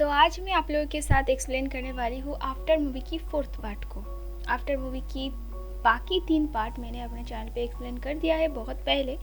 तो आज मैं आप लोगों के साथ एक्सप्लेन करने वाली हूँ आफ्टर मूवी की 4th पार्ट को। आफ्टर मूवी की बाकी 3 पार्ट मैंने अपने चैनल पे एक्सप्लेन कर दिया है बहुत पहले,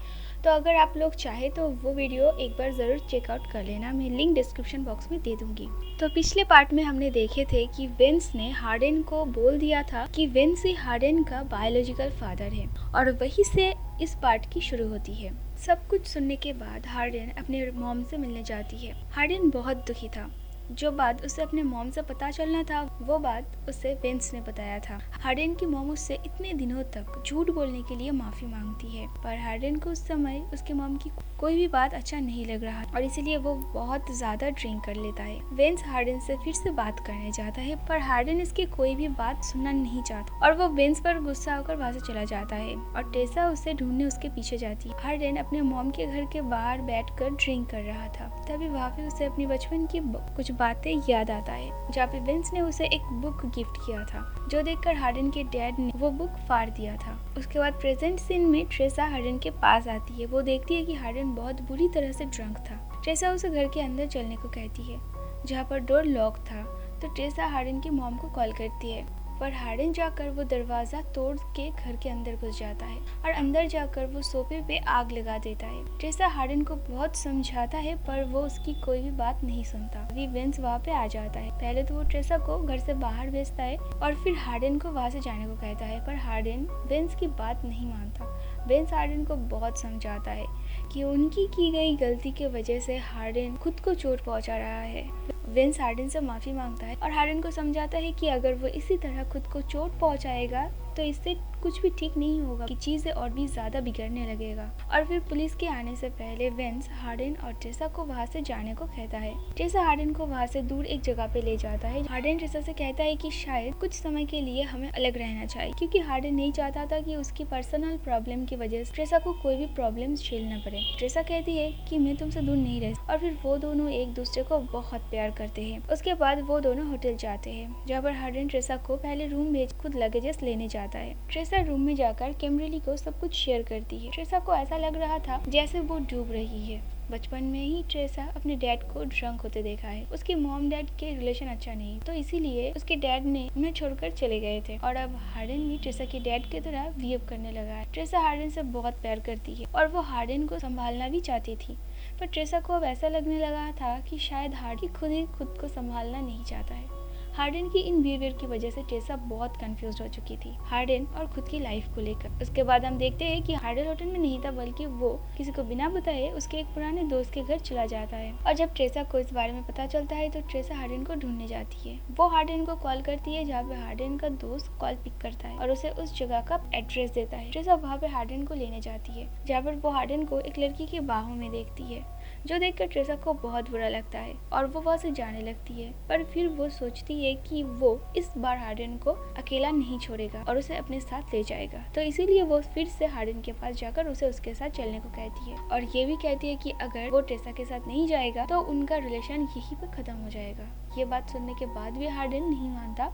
तो अगर आप लोग चाहे तो वो वीडियो एक बार ज़रूर चेकआउट कर लेना। मैं लिंक डिस्क्रिप्शन बॉक्स में दे दूँगी। तो पिछले पार्ट में हमने देखे थे कि विंस ने हार्डन को बोल दिया था कि विंस ही हार्डन का बायोलॉजिकल फादर है, और वहीं से इस पार्ट की शुरू होती है। सब कुछ सुनने के बाद हार्डन अपने मॉम से मिलने जाती है। हार्डन बहुत दुखी था। जो बात उसे अपने मॉम से पता चलना था वो बात उसे विंस ने बताया था। हार्डन की मॉम उससे इतने दिनों तक झूठ बोलने के लिए माफी मांगती है, पर हार्डन को उस समय उसके मॉम की कोई भी बात अच्छा नहीं लग रहा और इसीलिए वो बहुत ज्यादा ड्रिंक कर लेता है। विंस हार्डन से फिर से बात करने जाता है, पर हार्डन इसकी कोई भी बात सुनना नहीं चाहता और वो विंस पर गुस्सा होकर वहां से चला जाता है और टेसा उसे ढूंढने उसके पीछे जाती है। हार्डन अपने मॉम के घर के बाहर बैठकर ड्रिंक कर रहा था, तभी वहाँ पे उसे अपनी बचपन की कुछ बातें याद आता है, जहाँ पे विंस ने उसे एक बुक गिफ्ट किया था, जो देखकर हार्डन के डैड ने वो बुक फाड़ दिया था। उसके बाद प्रेजेंट सीन में ट्रेसा हार्डन के पास आती है। वो देखती है कि हार्डन बहुत बुरी तरह से ड्रंक था। ट्रेसा उसे घर के अंदर चलने को कहती है, जहाँ पर डोर लॉक था। तो ट्रेसा हार्डन की मॉम को कॉल करती है, पर हार्डन जाकर वो दरवाजा तोड़ के घर के अंदर घुस जाता है और अंदर जाकर वो सोफे पे आग लगा देता है। ट्रेसा हार्डन को बहुत समझाता है, पर वो उसकी कोई भी बात नहीं सुनता। अभी विंस वहाँ पे आ जाता है। पहले तो वो ट्रेसा को घर से बाहर भेजता है और फिर हार्डन को वहाँ से जाने को कहता है, पर हार्डन विंस की बात नहीं मानता। विंस हार्डन को बहुत समझाता है कि उनकी की गई गलती की वजह से हार्डन खुद को चोट पहुंचा रहा है। विंस हार्डन से माफी मांगता है और हार्डन को समझाता है कि अगर वो इसी तरह खुद को चोट पहुंचाएगा तो इससे कुछ भी ठीक नहीं होगा, कि चीजें और भी ज्यादा बिगड़ने लगेगा। और फिर पुलिस के आने से पहले विंस हार्डन और ट्रेसा को वहाँ से जाने को कहता है। ट्रेसा हार्डन को वहाँ से दूर एक जगह पे ले जाता है। हार्डन ट्रेसा से कहता है कि शायद कुछ समय के लिए हमें अलग रहना चाहिए, क्योंकि हार्डन नहीं चाहता था कि उसकी पर्सनल प्रॉब्लम की वजह से ट्रेसा को कोई भी प्रॉब्लम झेलना पड़े। ट्रेसा कहती है कि मैं तुमसे दूर नहीं रह, और फिर वो दोनों एक दूसरे को बहुत प्यार करते हैं। उसके बाद वो दोनों होटल जाते हैं, जहाँ पर हार्डन ट्रेसा को पहले रूम भेज खुद लगेजेस लेने जाता है। ट्रेसा रूम में जाकर कैमरेली को सब कुछ शेयर करती है। ट्रेसा को ऐसा लग रहा था जैसे वो डूब रही है। बचपन में ही ट्रेसा अपने डैड को ड्रंक होते देखा है। उसके मॉम डैड के रिलेशन अच्छा नहीं, तो इसीलिए उसके डैड ने उन्हें छोड़कर चले गए थे, और अब हार्डन भी ट्रेसा के डैड की तरह बिहेव करने लगा है। ट्रेसा हार्डन से बहुत प्यार करती है और वो हार्डन को संभालना भी चाहती थी, पर ट्रेसा को अब ऐसा लगने लगा था कि शायद हार्डन खुद ही खुद को संभालना नहीं चाहता है। हार्डन की इन बिहेवियर की वजह से ट्रेसा बहुत कंफ्यूज हो चुकी थी हार्डन और खुद की लाइफ को लेकर। उसके बाद हम देखते हैं कि हार्डन होटल में नहीं था, बल्कि वो किसी को बिना बताए उसके एक पुराने दोस्त के घर चला जाता है। और जब ट्रेसा को इस बारे में पता चलता है तो ट्रेसा हार्डन को ढूंढने जाती है। वो हार्डन को कॉल करती है, जहाँ पे हार्डन का दोस्त कॉल पिक करता है और उसे उस जगह का एड्रेस देता है। ट्रेसा वहाँ पे हार्डन को लेने जाती है, जहाँ पर वो हार्डन को एक लड़की की बाहों में देखती है, जो देखकर ट्रेसा को बहुत बुरा लगता है और वो वहाँ से जाने लगती है। पर फिर वो सोचती है कि वो इस बार हार्डन को अकेला नहीं छोड़ेगा और उसे अपने साथ ले जाएगा, तो इसीलिए वो फिर से हार्डन के पास जाकर उसे उसके साथ चलने को कहती है, और ये भी कहती है कि अगर वो ट्रेसा के साथ नहीं जाएगा तो उनका रिलेशन यहीं पर खत्म हो जाएगा। ये बात सुनने के बाद भी हार्डन नहीं मानता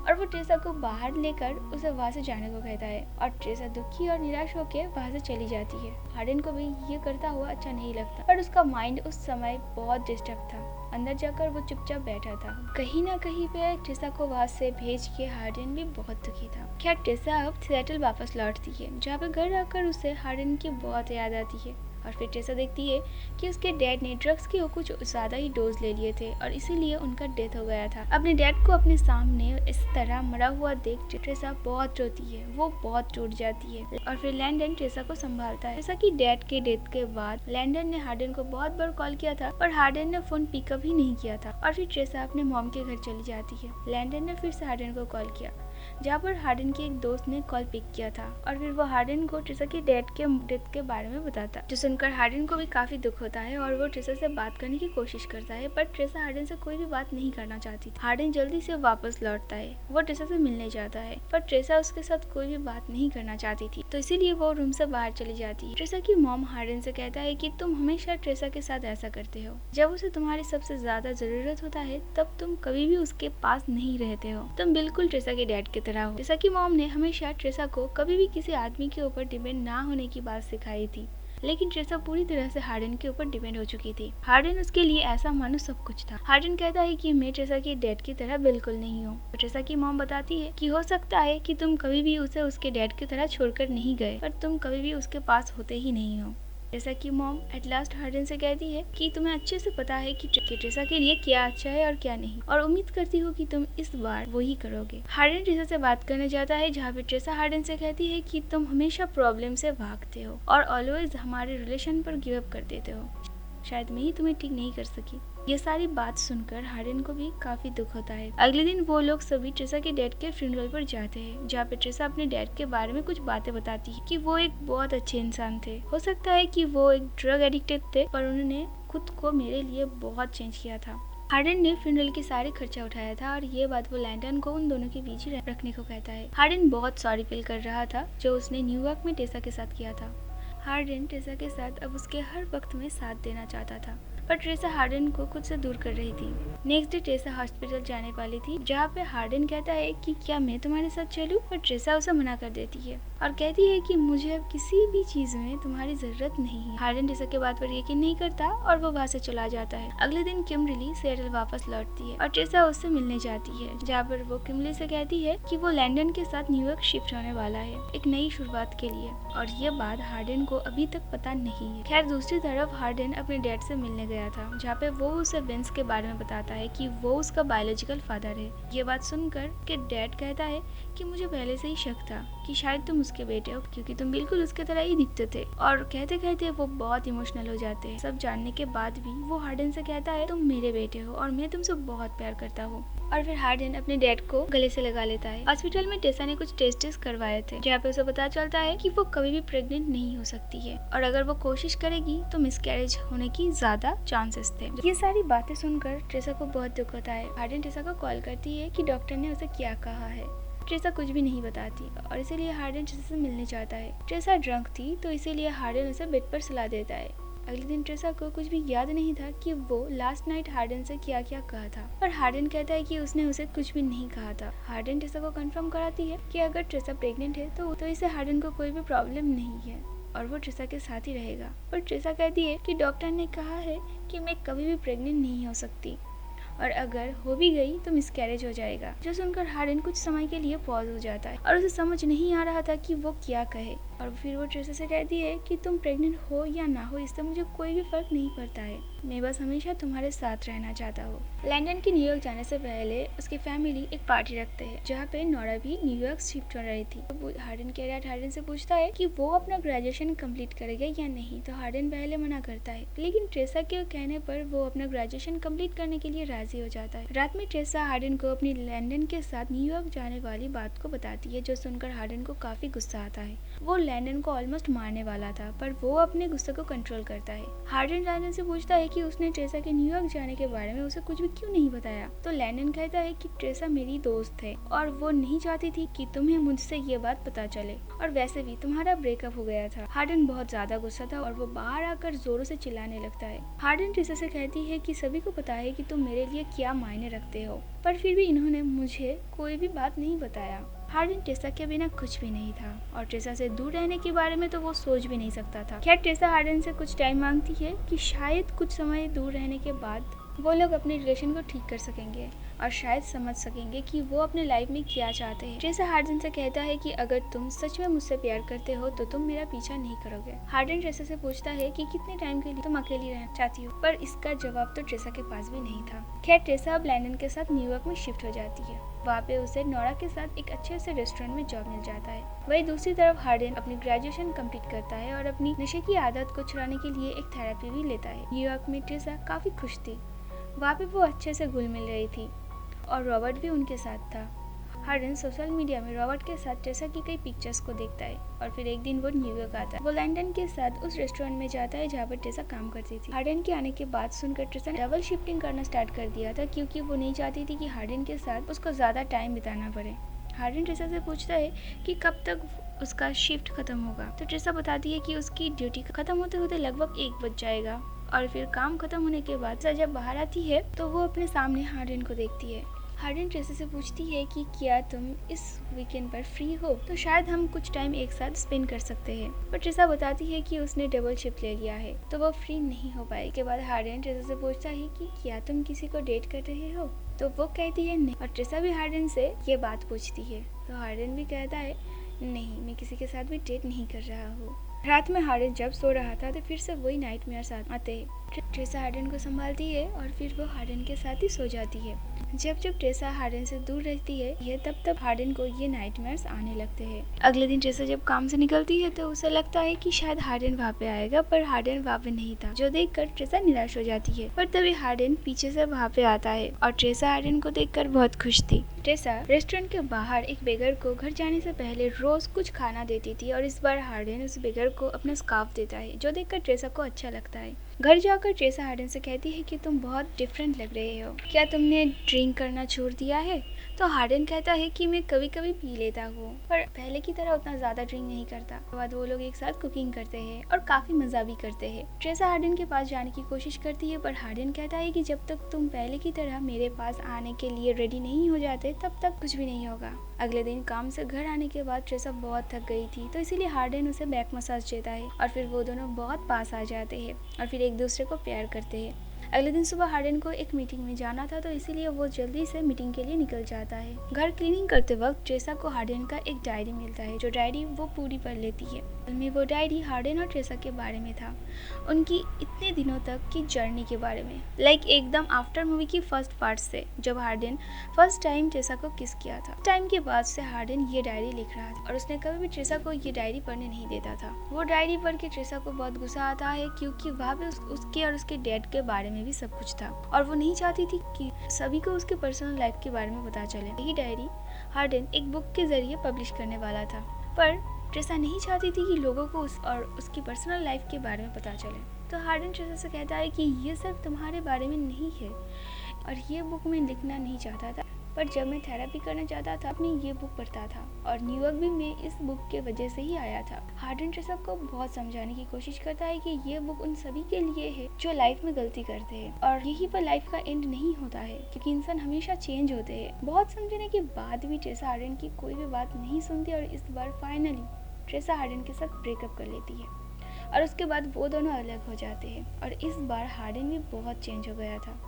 और वो ट्रेसा को बाहर लेकर उसे वहाँ से जाने को कहता है, और ट्रेसा दुखी और निराश होकर वहाँ से चली जाती है। हार्डन को भी ये करता हुआ अच्छा नहीं लगता, पर उसका माइंड उस समय बहुत डिस्टर्ब था। अंदर जाकर वो चुपचाप बैठा था। कहीं ना कहीं पे ट्रेसा को वहाँ से भेज के हार्डन भी बहुत दुखी था। क्या ट्रेसा अब सिएटल वापस लौटती है, जहाँ पे घर आकर उसे हार्डन की बहुत याद आती है। और फिर ट्रेसा देखती है कि उसके डैड ने ड्रग्स के कुछ ज्यादा ही डोज ले लिए थे और इसीलिए उनका डेथ हो गया था। अपने डैड को अपने सामने इस तरह मरा हुआ देख ट्रेसा बहुत रोती है। वो बहुत टूट जाती है और फिर लैंडन ट्रेसा को संभालता है। ट्रेसा की डैड के डेथ के बाद लैंडन ने हार्डन को बहुत बार कॉल किया था, पर हार्डन ने फोन पिकअप ही नहीं किया था। और फिर ट्रेसा अपने मॉम के घर चली जाती है। लैंडन ने फिर से हार्डन को कॉल किया, जहाँ पर हार्डन के एक दोस्त ने कॉल पिक किया था, और फिर वो हार्डन को ट्रेसा के डैड के डेथ के बारे में बताता, जो सुनकर हार्डन को भी काफी दुख होता है और वो ट्रेसा से बात करने की कोशिश करता है, पर ट्रेसा हार्डन से कोई भी बात नहीं करना चाहती। हार्डन जल्दी से वापस लौटता है। वो ट्रेसा से मिलने जाता है, पर ट्रेसा उसके साथ कोई भी बात नहीं करना चाहती थी, तो इसीलिए वो रूम से बाहर चली जाती है। ट्रेसा की मॉम हार्डन से कहता है कि तुम हमेशा ट्रेसा के साथ ऐसा करते हो। जब उसे तुम्हारी सबसे ज्यादा जरूरत होता है तब तुम कभी भी उसके पास नहीं रहते हो। तुम बिल्कुल ट्रेसा के डैड की तरह हो। ट्रेसा की मॉम ने हमेशा ट्रेसा को कभी भी किसी आदमी के ऊपर डिपेंड ना होने की बात सिखाई थी, लेकिन ट्रेसा पूरी तरह से हार्डन के ऊपर डिपेंड हो चुकी थी। हार्डन उसके लिए ऐसा मानो सब कुछ था। हार्डन कहता है कि मैं ट्रेसा के डैड की तरह बिल्कुल नहीं हूँ। ट्रेसा की मॉम बताती है कि हो सकता है कि तुम कभी भी उसे उसके डैड की तरह छोड़कर नहीं गए, पर तुम कभी भी उसके पास होते ही नहीं हो। जैसा कि मॉम एट लास्ट हार्डन से कहती है कि तुम्हें अच्छे से पता है कि ट्रेसा के लिए क्या अच्छा है और क्या नहीं, और उम्मीद करती हूँ कि तुम इस बार वही करोगे। हार्डन ट्रेसा से बात करने जाता है, जहाँ पे ट्रेसा हार्डन से कहती है कि तुम हमेशा प्रॉब्लम से भागते हो और ऑलवेज हमारे रिलेशन पर गिव अप कर देते हो। शायद मैं ही तुम्हें ठीक नहीं कर सकी। ये सारी बात सुनकर हार्डन को भी काफी दुख होता है। अगले दिन वो लोग सभी ट्रेसा के डैड के फ्यूनरल पर जाते हैं, जहाँ पे ट्रेसा अपने डैड के बारे में कुछ बातें बताती है कि वो एक बहुत अच्छे इंसान थे। हो सकता है कि वो एक ड्रग एडिक्टेड थे, पर उन्होंने खुद को मेरे लिए बहुत चेंज किया था। हार्डन ने फ्यूनरल की सारी खर्चा उठाया था और ये बात वो लैंडन को उन दोनों के बीच ही रखने को कहता है। हार्डन बहुत सॉरी फील कर रहा था जो उसने न्यूयॉर्क में ट्रेसा के साथ किया था। हार्डन ट्रेसा के साथ अब उसके हर वक्त में साथ देना चाहता था, पर ट्रेसा हार्डन को खुद से दूर कर रही थी। नेक्स्ट डे ट्रेसा हॉस्पिटल जाने वाली थी, जहाँ पे हार्डन कहता है कि क्या मैं तुम्हारे साथ चलूं, पर ट्रेसा उसे मना कर देती है और कहती है कि मुझे अब किसी भी चीज में तुम्हारी जरूरत नहीं है। हार्डन ट्रेसा के बात पर यकीन नहीं करता और वो वहाँ से चला जाता है। अगले दिन किमबरली सिएटल वापस लौटती है और ट्रेसा उससे मिलने जाती है, जहाँ पर वो किमबरली से कहती है कि वो लैंडन के साथ न्यूयॉर्क शिफ्ट होने वाला है एक नई शुरुआत के लिए, और ये बात हार्डन को अभी तक पता नहीं है। खैर दूसरी तरफ हार्डन अपने डैड से मिलने गया था, जहाँ पे वो उसे विंस के बारे में बताता है कि वो उसका बायोलॉजिकल फादर है। ये बात सुनकर के डैड कहता है कि मुझे पहले से ही शक था कि शायद तुम उसके बेटे हो, क्योंकि तुम बिल्कुल उसके तरह ही दिखते थे। और कहते कहते वो बहुत इमोशनल हो जाते हैं। सब जानने के बाद भी वो हार्डन से कहता है तुम मेरे बेटे हो और मैं तुमसे बहुत प्यार करता हूँ। और फिर हार्डन अपने डैड को गले से लगा लेता है। हॉस्पिटल में टेसा ने कुछ टेस्ट करवाए थे, जहाँ पे उसे पता चलता है कि वो कभी भी प्रेग्नेंट नहीं हो सकती है, और अगर वो कोशिश करेगी तो मिसकैरेज होने की ज्यादा चांसेस थे। ये सारी बातें सुनकर ट्रेसा को बहुत दुख होता है। हार्डन ट्रेसा को कॉल करती है कि डॉक्टर ने उसे क्या कहा है। ट्रेसा कुछ भी नहीं बताती और इसीलिए हार्डन ट्रेसा से मिलने चाहता है। ट्रेसा ड्रंक थी तो इसीलिए हार्डन उसे बेड पर सुला देता है। अगले दिन ट्रेसा को कुछ भी याद नहीं था कि वो लास्ट नाइट हार्डन से क्या क्या कहा था, पर हार्डन कहता है कि उसने उसे कुछ भी नहीं कहा था। हार्डन ट्रेसा को कंफर्म कराती है कि अगर ट्रेसा प्रेग्नेंट है तो इसे हार्डन को कोई भी प्रॉब्लम नहीं है और वो ट्रेसा के साथ ही रहेगा। पर ट्रेसा कहती है कि डॉक्टर ने कहा है कि मैं कभी भी प्रेग्नेंट नहीं हो सकती, और अगर हो भी गई तो मिसकैरेज हो जाएगा। जो सुनकर हार्डन कुछ समय के लिए पॉज हो जाता है और उसे समझ नहीं आ रहा था कि वो क्या कहे, और फिर वो ट्रेसा से कहती है कि तुम प्रेग्नेंट हो या ना हो इससे मुझे कोई भी फर्क नहीं पड़ता है, मैं बस हमेशा तुम्हारे साथ रहना चाहता हूँ। लैंडन के न्यूयॉर्क जाने से पहले उसकी फैमिली एक पार्टी रखते हैं, जहाँ पे नोरा भी न्यूयॉर्क शिफ्ट हो रही थी। तो हार्डन के डैड हार्डन से पूछता है कि वो अपना ग्रेजुएशन कंप्लीट करेगा या नहीं, तो हार्डन पहले मना करता है, लेकिन ट्रेसा के कहने पर वो अपना ग्रेजुएशन कंप्लीट करने के लिए राजी हो जाता है। रात में ट्रेसा हार्डन को अपनी लैंडन के साथ न्यूयॉर्क जाने वाली बात को बताती है, जो सुनकर हार्डन को काफी गुस्सा आता है। वो लैंडन को ऑलमोस्ट मारने वाला था, पर वो अपने गुस्से को कंट्रोल करता है। हार्डन लैंडन से पूछता है कि उसने ट्रेसा के न्यूयॉर्क जाने के बारे में उसे कुछ भी क्यों नहीं बताया, तो लैंडन कहता है कि ट्रेसा मेरी दोस्त है और वो नहीं चाहती थी कि तुम्हें मुझसे ये बात पता चले, और वैसे भी तुम्हारा ब्रेकअप हो गया था। हार्डन बहुत ज्यादा गुस्सा था और वो बाहर आकर जोरों से चिल्लाने लगता है। हार्डन ट्रेसा से कहती है कि सभी को पता है कि तुम मेरे लिए क्या मायने रखते हो, पर फिर भी इन्होंने मुझे कोई भी बात नहीं बताया। हार्डन ट्रेसा के बिना कुछ भी नहीं था और ट्रेसा से दूर रहने के बारे में तो वो सोच भी नहीं सकता था। खैर ट्रेसा हार्डन से कुछ टाइम मांगती है कि शायद कुछ समय दूर रहने के बाद वो लोग अपने रिलेशन को ठीक कर सकेंगे और शायद समझ सकेंगे कि वो अपने लाइफ में क्या चाहते हैं। ट्रेसा हार्डन से कहता है कि अगर तुम सच में मुझसे प्यार करते हो तो तुम मेरा पीछा नहीं करोगे। हार्डन ट्रेसा से पूछता है कि कितने टाइम के लिए तुम अकेली रहना चाहती हो, पर इसका जवाब तो ट्रेसा के पास भी नहीं था। खैर ट्रेसा अब लैंडन के साथ न्यूयॉर्क में शिफ्ट हो जाती है। वहाँ पे उसे नोरा के साथ एक अच्छे से रेस्टोरेंट में जॉब मिल जाता है। वही दूसरी तरफ हार्डन अपनी ग्रेजुएशन कंप्लीट करता है और अपनी नशे की आदत को छुड़ाने के लिए एक थेरेपी भी लेता है। न्यूयॉर्क में ट्रेसा काफी खुश थी, वहाँ पे वो अच्छे से घुल मिल रही थी और रॉबर्ट भी उनके साथ था। हार्डन सोशल मीडिया में रॉबर्ट के साथ ट्रेसा की कई पिक्चर्स को देखता है और फिर एक दिन वो न्यूयॉर्क आता है। वो लैंडन के साथ उस रेस्टोरेंट में जाता है जहाँ पर ट्रेसा काम करती थी। हार्डन के आने के बाद सुनकर ट्रेसा ने डबल शिफ्टिंग करना स्टार्ट कर दिया था, क्योंकि वो नहीं चाहती थी कि हार्डन के साथ उसको ज्यादा टाइम बिताना पड़े। हार्डन ट्रेसा से पूछता है कि कब तक उसका शिफ्ट खत्म होगा, तो ट्रेसा बताती है कि उसकी ड्यूटी खत्म होते होते लगभग 1 बज जाएगा। और फिर काम खत्म होने के बाद जब बाहर आती है तो वो अपने सामने हार्डन को देखती है। हार्डन ट्रेसा से पूछती है कि क्या तुम इस वीकेंड पर फ्री हो, तो शायद हम कुछ टाइम एक साथ स्पेंड कर सकते हैं। पर ट्रेसा बताती है कि उसने डबल शिफ्ट ले लिया है तो वो फ्री नहीं हो पाएगी। के बाद हार्डन ट्रेसा से पूछता है कि क्या तुम किसी को डेट कर रहे हो, तो वो कहती है नहीं। और ट्रेसा भी हार्डन से ये बात पूछती है तो हार्डन भी कहता है नहीं, मैं किसी के साथ भी डेट नहीं कर रहा हूँ। रात में हार्डन जब सो रहा था तो फिर से वही नाइटमेयर्स आते हैं। ट्रेसा हार्डन को संभालती है और फिर वो हार्डन के साथ ही सो जाती है। जब ट्रेसा हार्डन से दूर रहती है तब हार्डन को ये नाइटमेयर्स आने लगते हैं। अगले दिन ट्रेसा जब काम से निकलती है तो उसे लगता है कि शायद हार्डन वहाँ पे आएगा, पर हार्डन वहाँ पे नहीं था, जो देखकर ट्रेसा निराश हो जाती है। पर तभी हार्डन पीछे से वहाँ पे आता है और ट्रेसा हार्डन को देखकर बहुत खुश थी। ट्रेसा रेस्टोरेंट के बाहर एक बेगर को घर जाने से पहले रोज कुछ खाना देती थी और इस बार हार्डन उस बेगर को अपना स्कार्फ देता है, जो देखकर ट्रेसा को अच्छा लगता है। घर जाकर ट्रेसा हार्डन से कहती है कि तुम बहुत डिफरेंट लग रहे हो, क्या तुमने ड्रिंक करना छोड़ दिया है? तो हार्डन कहता है कि मैं कभी कभी पी लेता हूँ, पर पहले की तरह उतना ज्यादा ड्रिंक नहीं करता। उसके बाद वो लोग एक साथ कुकिंग करते हैं और काफी मजा भी करते हैं। ट्रेसा हार्डन के पास जाने की कोशिश करती है पर हार्डन कहता है कि जब तक तुम पहले की तरह मेरे पास आने के लिए रेडी नहीं हो जाते तब तक कुछ भी नहीं होगा। अगले दिन काम से घर आने के बाद ट्रेसा बहुत थक गई थी, तो इसीलिए हार्डन उसे बैक मसाज देता है और फिर वो दोनों बहुत पास आ जाते हैं और फिर एक दूसरे को प्यार करते हैं। अगले दिन सुबह हार्डन को एक मीटिंग में जाना था, तो इसीलिए वो जल्दी से मीटिंग के लिए निकल जाता है। घर क्लीनिंग करते वक्त ट्रेसा को हार्डन का एक डायरी मिलता है, जो डायरी वो पूरी पढ़ लेती है। में वो डायरी हार्डन और ट्रेसा के बारे में था, उनकी इतने दिनों तक की जर्नी के बारे में, लाइक एकदम आफ्टर मूवी की फर्स्ट पार्ट से, जब हार्डन फर्स्ट टाइम ट्रेसा को किस किया था। टाइम के बाद से हार्डन ये डायरी लिख रहा था और उसने कभी भी ट्रेसा को ये डायरी पढ़ने नहीं देता था। वो डायरी पढ़ के ट्रेसा को बहुत गुस्सा आता है, क्योंकि वहाँ पे उसके और उसके डैड के बारे में भी सब कुछ था और वो नहीं चाहती थी कि सभी को उसके पर्सनल लाइफ के बारे में पता चले। यही डायरी हार्डन एक बुक के जरिए पब्लिश करने वाला था, पर ट्रेसा नहीं चाहती थी कि लोगों को उसकी पर्सनल लाइफ के बारे में पता चले। तो हार्डन ट्रेसा से कहता है कि ये सब तुम्हारे बारे में नहीं है और ये बुक मैं लिखना नहीं चाहता था, पर जब मैं थेरेपी करना चाहता था अपनी ये बुक पढ़ता था और न्यूयॉर्क भी मैं इस बुक के वजह से ही आया था। हार्डन ट्रेसा को बहुत समझाने की कोशिश करता है कि ये बुक उन सभी के लिए है जो लाइफ में गलती करते हैं और यही पर लाइफ का एंड नहीं होता है, क्योंकि इंसान हमेशा चेंज होते हैं। बहुत समझने के बाद भी ट्रेसा हार्डन की कोई भी बात नहीं सुनती और इस बार फाइनली ट्रेसा हार्डन के साथ ब्रेकअप कर लेती है और उसके बाद वो दोनों अलग हो जाते हैं। और इस बार हार्डन भी बहुत चेंज हो गया था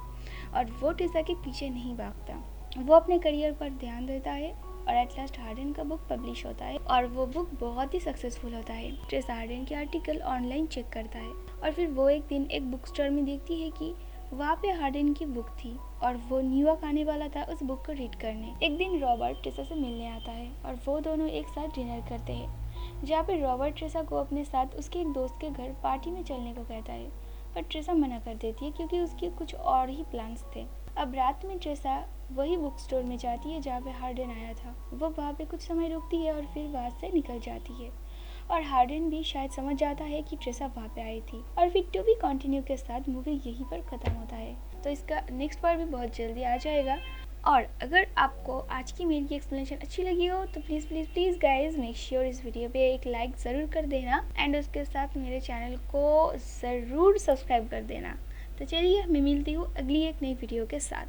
और वो ट्रेसा के पीछे नहीं भागता, वो अपने करियर पर ध्यान देता है और एट लास्ट हार्डन का बुक पब्लिश होता है और वो बुक बहुत ही सक्सेसफुल होता है। ट्रेसा हार्डन के आर्टिकल ऑनलाइन चेक करता है और फिर वो एक दिन एक बुक स्टोर में देखती है कि वहाँ पे हार्डन की बुक थी और वो न्यूयॉर्क आने वाला था उस बुक को रीड करने। एक दिन रॉबर्ट ट्रेसा से मिलने आता है और वो दोनों एक साथ डिनर करते हैं, जहाँ पे रॉबर्ट ट्रेसा को अपने साथ उसके एक दोस्त के घर पार्टी में चलने को कहता है, पर ट्रेसा मना कर देती है क्योंकि उसके कुछ और ही प्लान्स थे। अब रात में ट्रेसा वही बुक स्टोर में जाती है जहाँ पे हार्डन आया था। वो वहाँ पे कुछ समय रुकती है और फिर वहाँ से निकल जाती है और हार्डन भी शायद समझ जाता है कि ट्रेसा वहाँ पे आई थी। और फिर टू बी कंटिन्यू के साथ मूवी यहीं पर ख़त्म होता है। तो इसका नेक्स्ट पार्ट भी बहुत जल्दी आ जाएगा। और अगर आपको आज की मेरी एक्सप्लेनेशन अच्छी लगी हो तो please please please guys make sure इस वीडियो पे एक लाइक ज़रूर कर देना एंड उसके साथ मेरे चैनल को ज़रूर सब्सक्राइब कर देना। तो चलिए मैं मिलती हूँ अगली एक नई वीडियो के साथ।